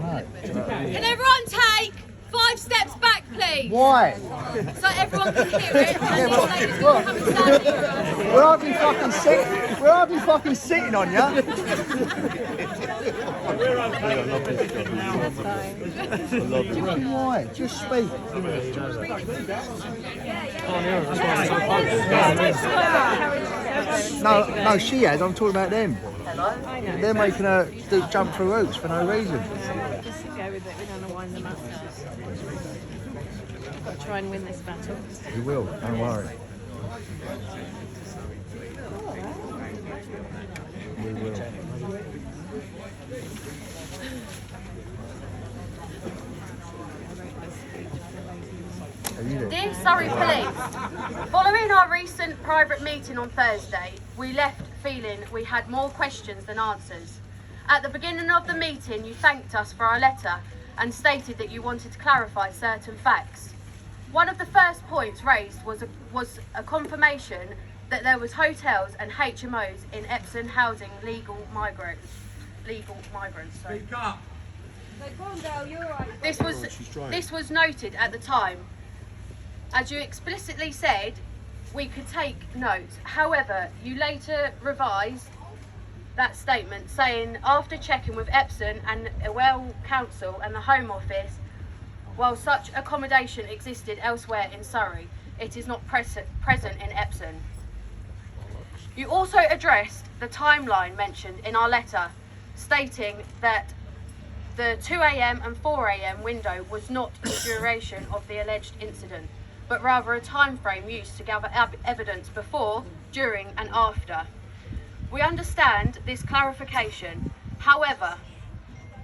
Can everyone take 5 steps back, please? Why? So everyone can hear it. And this lady's going to come and stand here. We're hardly fucking sitting on you. Why? Just speak. No, she has. I'm talking about them. They're making her jump through hoops for no reason. Just go with it. We don't want to wind them up. We've got to try and win this battle. You will. Don't worry. We will. Dear Surrey Police, following our recent private meeting on Thursday, we left feeling we had more questions than answers. At the beginning of the meeting, you thanked us for our letter and stated that you wanted to clarify certain facts. One of the first points raised was a confirmation that there was hotels and HMOs in Epsom housing legal migrants. Sorry. This was noted at the time. As you explicitly said, we could take notes. However, you later revised that statement, saying after checking with Epsom and Well Council and the Home Office, while such accommodation existed elsewhere in Surrey, it is not present in Epsom. You also addressed the timeline mentioned in our letter, stating that the 2 a.m. and 4 a.m. window was not the duration of the alleged incident, but rather a time frame used to gather evidence before, during and after. We understand this clarification. However,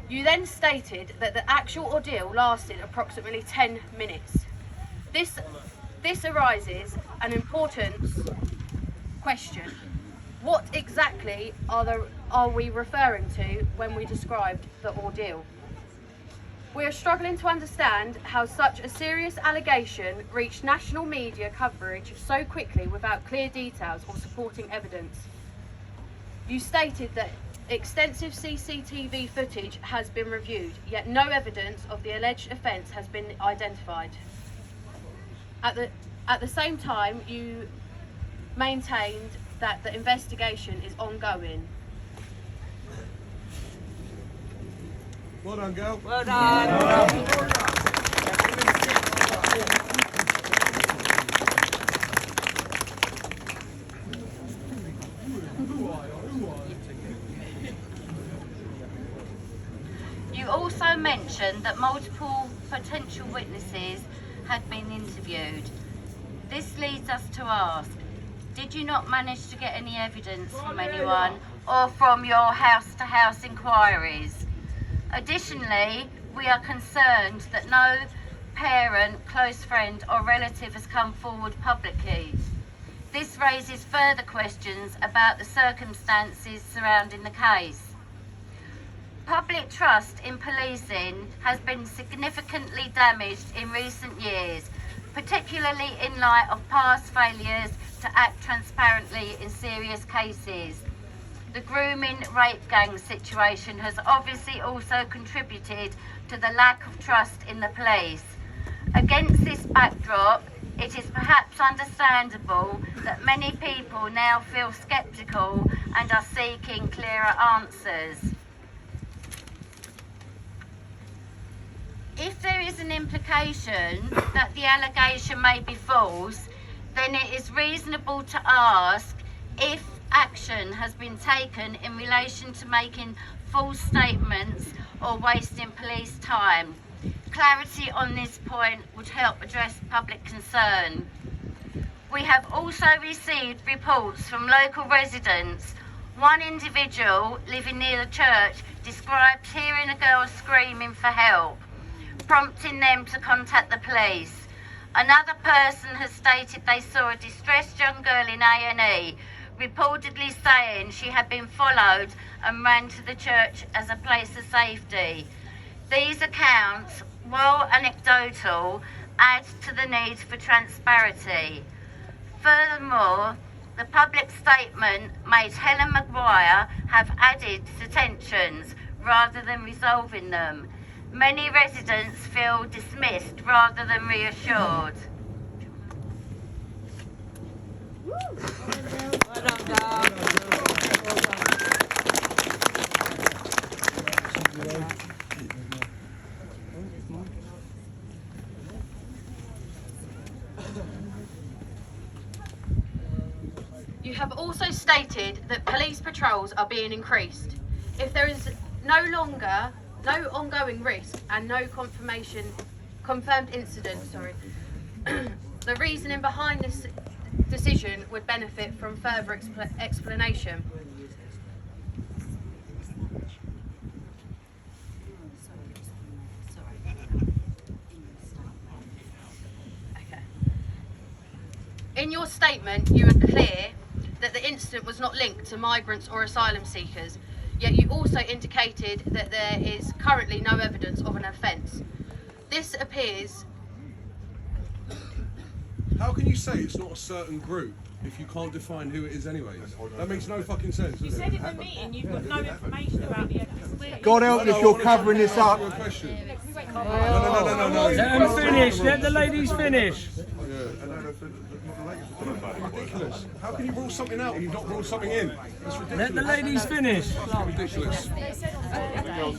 you then stated that the actual ordeal lasted approximately 10 minutes. This arises an important question. What exactly are we referring to when we described the ordeal? We are struggling to understand how such a serious allegation reached national media coverage so quickly without clear details or supporting evidence. You stated that extensive CCTV footage has been reviewed, yet no evidence of the alleged offence has been identified. At the same time, you maintained that the investigation is ongoing. Well done, girl. Well done. You also mentioned that multiple potential witnesses had been interviewed. This leads us to ask, did you not manage to get any evidence from anyone or from your house-to-house inquiries? Additionally, we are concerned that no parent, close friend or relative has come forward publicly. This raises further questions about the circumstances surrounding the case. Public trust in policing has been significantly damaged in recent years, particularly in light of past failures to act transparently in serious cases. The grooming rape gang situation has obviously also contributed to the lack of trust in the police. Against this backdrop, it is perhaps understandable that many people now feel sceptical and are seeking clearer answers. If there is an implication that the allegation may be false, then it is reasonable to ask if action has been taken in relation to making false statements or wasting police time. Clarity on this point would help address public concern. We have also received reports from local residents. One individual living near the church described hearing a girl screaming for help, prompting them to contact the police. Another person has stated they saw a distressed young girl in A&E, reportedly saying she had been followed and ran to the church as a place of safety. These accounts, while anecdotal, add to the need for transparency. Furthermore, the public statement made Helen Maguire have added to tensions rather than resolving them. Many residents feel dismissed rather than reassured. You have also stated that police patrols are being increased. If there is no ongoing risk and no confirmed incident, the reasoning behind this decision would benefit from further explanation. Okay. In your statement, you are clear that the incident was not linked to migrants or asylum seekers, yet you also indicated that there is currently no evidence of an offence. This appears... How can you say it's not a certain group if you can't define who it is anyways? That makes no fucking sense, does it? You said in the meeting you've got no information about the evidence. God help if you're covering this up. No. Let them finish. Let the ladies finish. Ridiculous. How can you rule something out and you not rule something in? That's ridiculous. Let the ladies finish. Ridiculous. They said on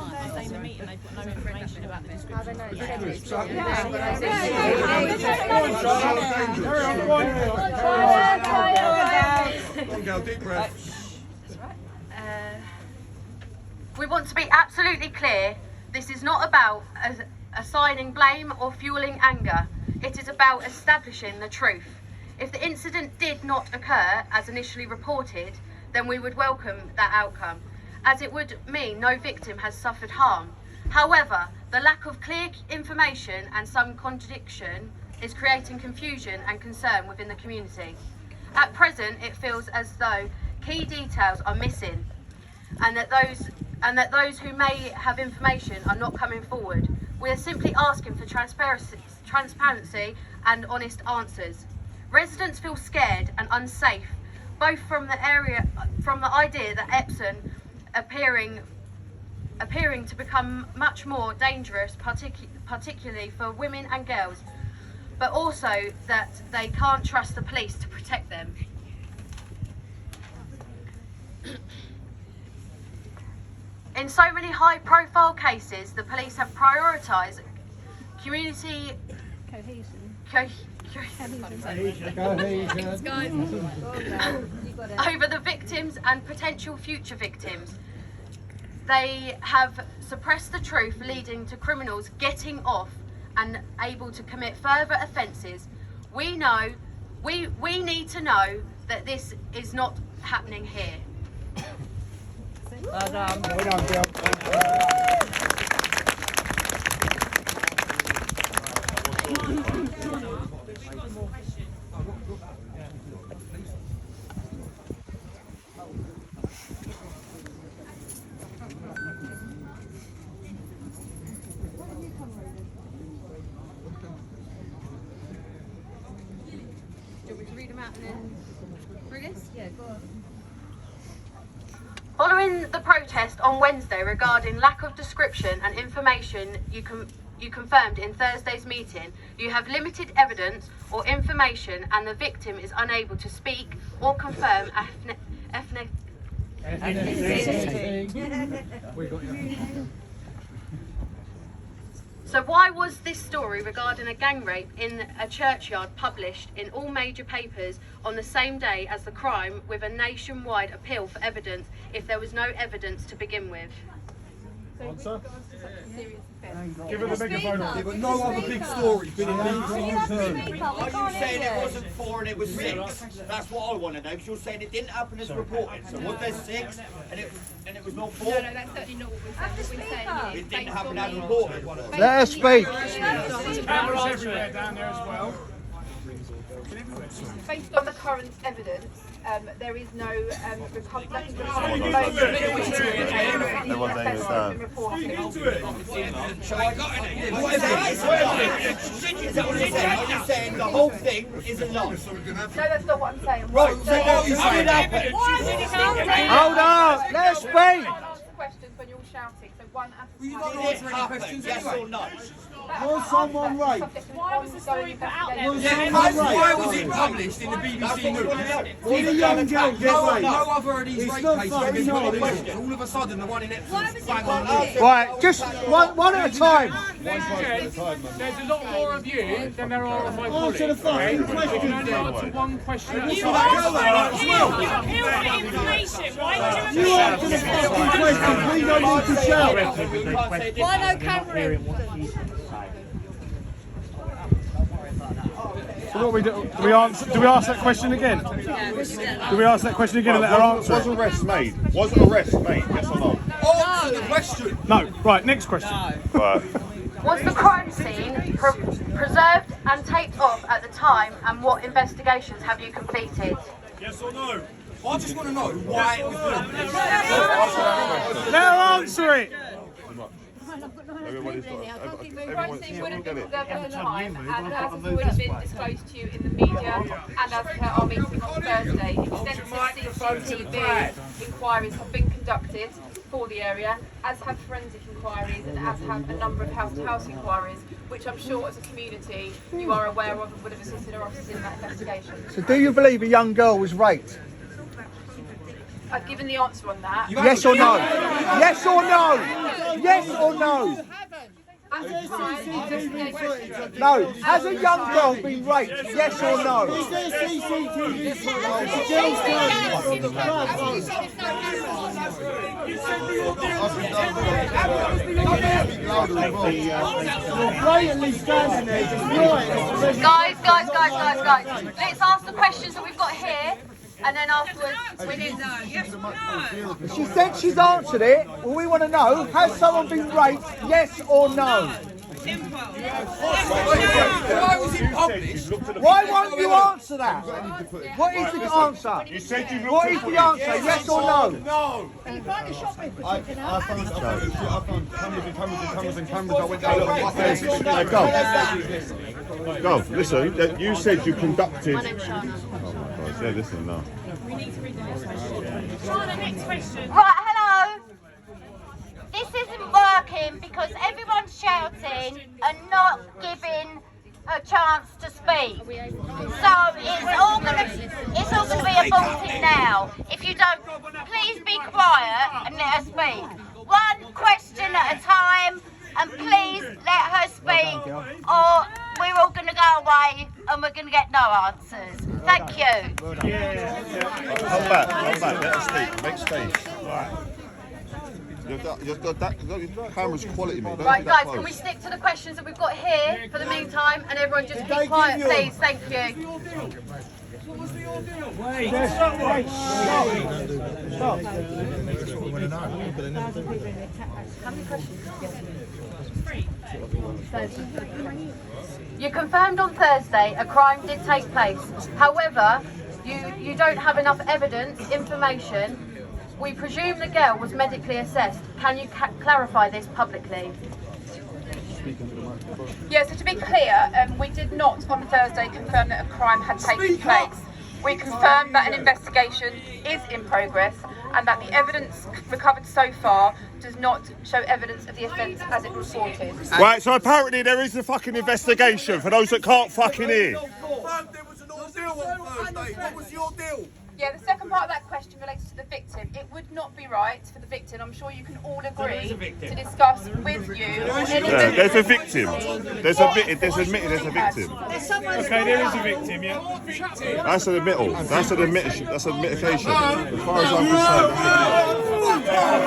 Thursday in the meeting they've got no information about the description. Come on, girl, deep breath. We want to be absolutely clear, this is not about assigning blame or fueling anger. It is about establishing the truth. If the incident did not occur as initially reported, then we would welcome that outcome, as it would mean no victim has suffered harm. However, the lack of clear information and some contradiction is creating confusion and concern within the community. At present, it feels as though key details are missing, and that those who may have information are not coming forward. We are simply asking for transparency and honest answers. Residents feel scared and unsafe, both from the idea that Epsom appearing to become much more dangerous, particularly for women and girls, but also that they can't trust the police to protect them. In so many high-profile cases, the police have prioritised community over the victims and potential future victims. They have suppressed the truth, leading to criminals getting off and able to commit further offences. We need to know that this is not happening here. Well done, Bill. Following the protest on Wednesday regarding lack of description and information you confirmed in Thursday's meeting, you have limited evidence or information and the victim is unable to speak or confirm So why was this story regarding a gang rape in a churchyard published in all major papers on the same day as the crime, with a nationwide appeal for evidence if there was no evidence to begin with? Answer? Give her the megaphone. Yeah, but no other big story's been in these Are you saying it wasn't 4 and it was 6? That's what I want to know, because you're saying it didn't happen as reported. So was there 6 and it was not 4? No, that's certainly not what we're saying. It didn't happen as reported. Let her speak. Cameras everywhere down there as well. Based on the current evidence, there is no You're saying the whole thing is a lie. No, that's not what I'm saying. Right, so what you said happened. Hold on, let her speak. Answer questions when you're shouting. So one at a Did time. it happen, yes or no? Was someone raped? Why was the story put out there? Why was it published in the BBC News? Did a young girl get raped? No other of these It's rape not cases fucking have been hard, put is in. it? All of a sudden, the one in Epsom is bang on. Right, just one at a time. There's a lot more of you than there are of my colleagues. Answer the fucking We question. can only answer one question at a You time. appeal for information. Why did You you answer the fucking question. We don't need to shout. Why no camera? So what we do? Do we ask that question again? Do we ask that question again and let her answer? Was arrest made? Was arrest made? Yes or no? Answer the question. No. Right. Next question. Right. Was the crime scene preserved and taped off at the time, and what investigations have you completed? Yes or no? I just want to know why it was done. Let her answer it. Everybody's got. Crime scene would have been preserved at the time, and as has already been disclosed to you in the media, and as per our meeting on Thursday, extensive CCTV inquiries have been conducted for the area, as have forensic inquiries, and as have a number of house-to-house inquiries, which I'm sure as a community you are aware of and would have assisted our officers in that investigation. So do you believe a young girl was raped? I've given the answer on that. Yes or no? Yes or no? Yes or no? At the time, investigation. No. Has a young girl been raped? Yes or no? Is there CCTV footage? The girl's clothes on the platform. You're blatantly standing there just lying. Guys. Let's ask the questions that we've got here, and then afterwards we need. She said she's answered it. Well, we want to know, has someone been raped? Yes or no? Why was it published? Why won't you answer that? What is the answer? You said you What is the answer? Yes or no? No. I found cameras and cameras. I went down. Go. Listen, you said you conducted. My name's Shana. Oh, God, yeah, listen now. Shana, next question. Right, hello. This isn't working because everyone's shouting and not giving a chance to speak. So it's all gonna be aborted now. If you don't, please be quiet and let her speak. One question at a time, and please let her speak, or we're all gonna go away and we're gonna get no answers. Thank you. Come back. Let us speak. Make space. Right. Your camera's quality, mate. Don't Right, be that guys, can we close. stick to the questions that we've got here for the meantime, and everyone just They be quiet, give you- please. Thank you. You confirmed on Thursday a crime did take place. However, you don't have enough evidence, information. We presume the girl was medically assessed. Can you clarify this publicly? Yeah, so to be clear, we did not on Thursday confirm that a crime had taken place. We confirmed that an investigation is in progress and that the evidence recovered so far does not show evidence of the offence as it was reported. Right, so apparently there is a fucking investigation for those that can't fucking hear. There was an ordeal on Thursday. What was your deal? Yeah, the second part of that question relates to the victim. It would not be right for the victim, I'm sure you can all agree, to discuss with you. Yeah, there's a victim. There's admitted there's a victim. Okay, there is a victim. Yeah. That's an admittal. That's an admission. That's an admitation. As far as I'm concerned, that's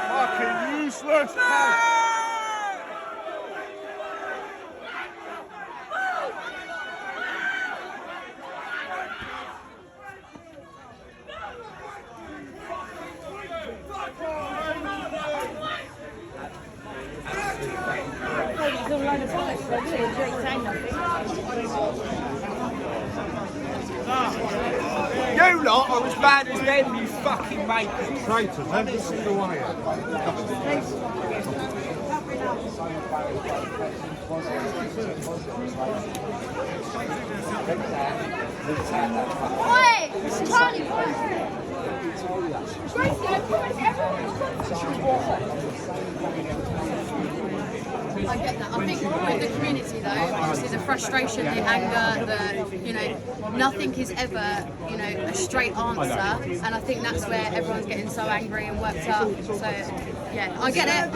fucking useless. You lot are as bad as them, you fucking makers. Traitors, every single one of you. Wait, Charlie, I get that. I think with the community though, obviously the frustration, the anger, nothing is ever, a straight answer, and I think that's where everyone's getting so angry and worked up. So yeah, I get it.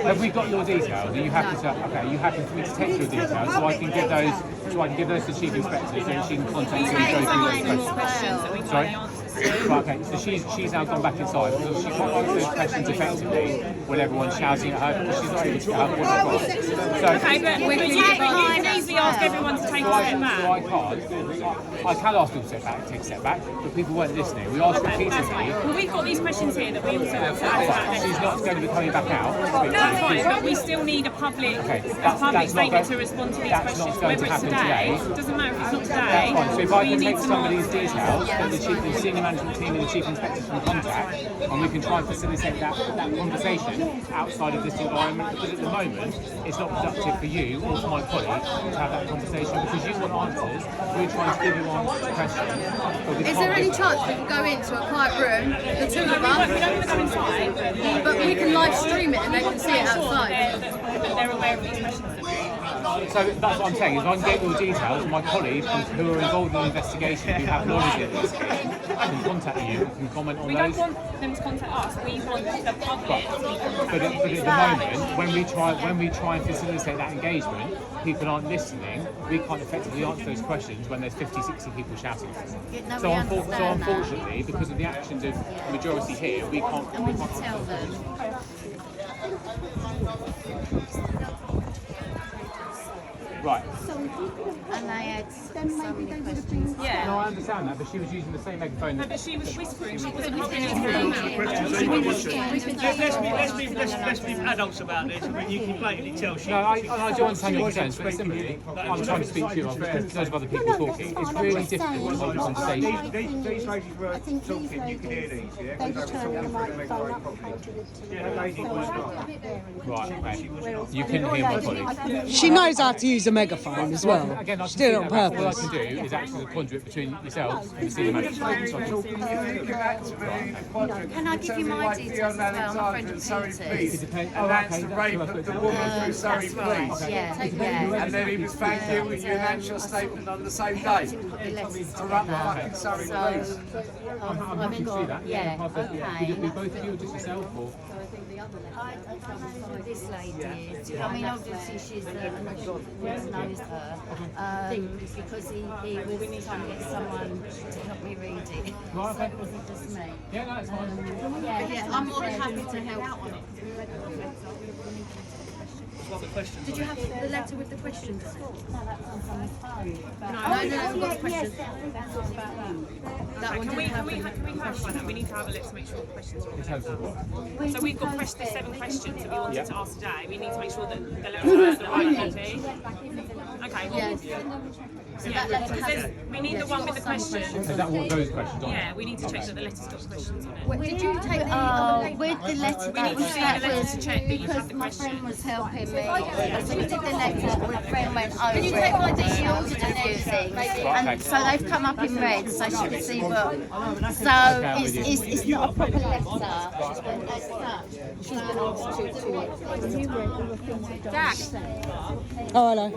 Have we got your details? Are you happy to? Okay, are you happy for me to take your details so I can give those? So I can give those to Chief Inspector so that she can contact you and go through those questions. Sorry. Right, okay, so she's now gone back inside because she can't answer those questions effectively when everyone's shouting at her because she's not able to get her point across. So, okay, but you can easily ask everyone to take a step back. So I can ask people to take a step back, but people weren't listening. We asked repeatedly. Well, we've got these questions here that we also want to ask. She's not going to be coming back out. That's fine, but we still need a public statement to respond to these questions. Whether it's today, doesn't matter if it's not today. So if I can take somebody's details, then the senior management team and the chief inspector can contact, and we can try and facilitate that conversation outside of this environment, because at the moment it's not productive for you or for my colleague to have that conversation because you want answers. We're trying to give you answers to questions. Is there any chance we can go into a quiet room, the two of us? We don't want to go inside, but we can live stream it and they can see it outside. They're aware of these questions. So that's what I'm saying, is I can get your details, my colleagues who are involved in the investigation, who have knowledge of this, can contact you and can comment on those. We don't want them to contact us, we want the public to be contacted. But at the moment, when we try and facilitate that engagement, people aren't listening, we can't effectively answer those questions when there's 50, 60 people shouting at us. So unfortunately, because of the actions of the majority here, we can't tell them. Right. And they had so many questions. Yeah. No, I understand that, but she was using the same megaphone. No, but she was whispering. She wasn't having Let's be adults about this. I mean, you can blatantly tell. No, I do understand your concerns, but simply, I'm trying to speak to you. There's loads of other people talking. It's really difficult to hold a conversation. These ladies were talking. You can hear these, yeah? They just turned the microphone up and Yeah, the lady was not. Right, okay. You can hear my colleague. She knows how to use a megaphone as well. Again, She did it on all I purpose. can do is act as a conduit between yourselves and the senior management. Can I give you my details as well? My friend Peter's. And that's the rape of the woman through Surrey Police. Yeah. And then he was found guilty with an actual statement on the same day. To run the fucking Surrey Police. I'm happy to see that. Yeah, okay. Would it be both of you or just yourself? Or? I don't know who this lady is. I mean, obviously she's knows her because he was trying to get someone to help me read it. Right, okay. So it wasn't just me. Yeah, no, it's fine. Yeah, I'm more than happy to help. Did you have the letter with the questions on it? No, that one's on his phone. No, what's the question? That one Can we didn't have clarify that? We need to have a look to make sure the questions are In terms of what? So we've got 7 questions that we wanted to ask today. We need to make sure that the letter is the right copy. Okay. Yes. So that letter has. We need the one with the questions. Is that what those questions are? Yeah, we need to check that the letter's got questions on it. Did you take the other paper? With the letter, We need to see the letter to check that you have because the my friend questions. was helping me. So we did the letter, and my friend went over. Can you take my details? a few things, and so they've come up in red, so she can see what. So it's not a proper letter. She's been asked to. Jack. Oh, hello.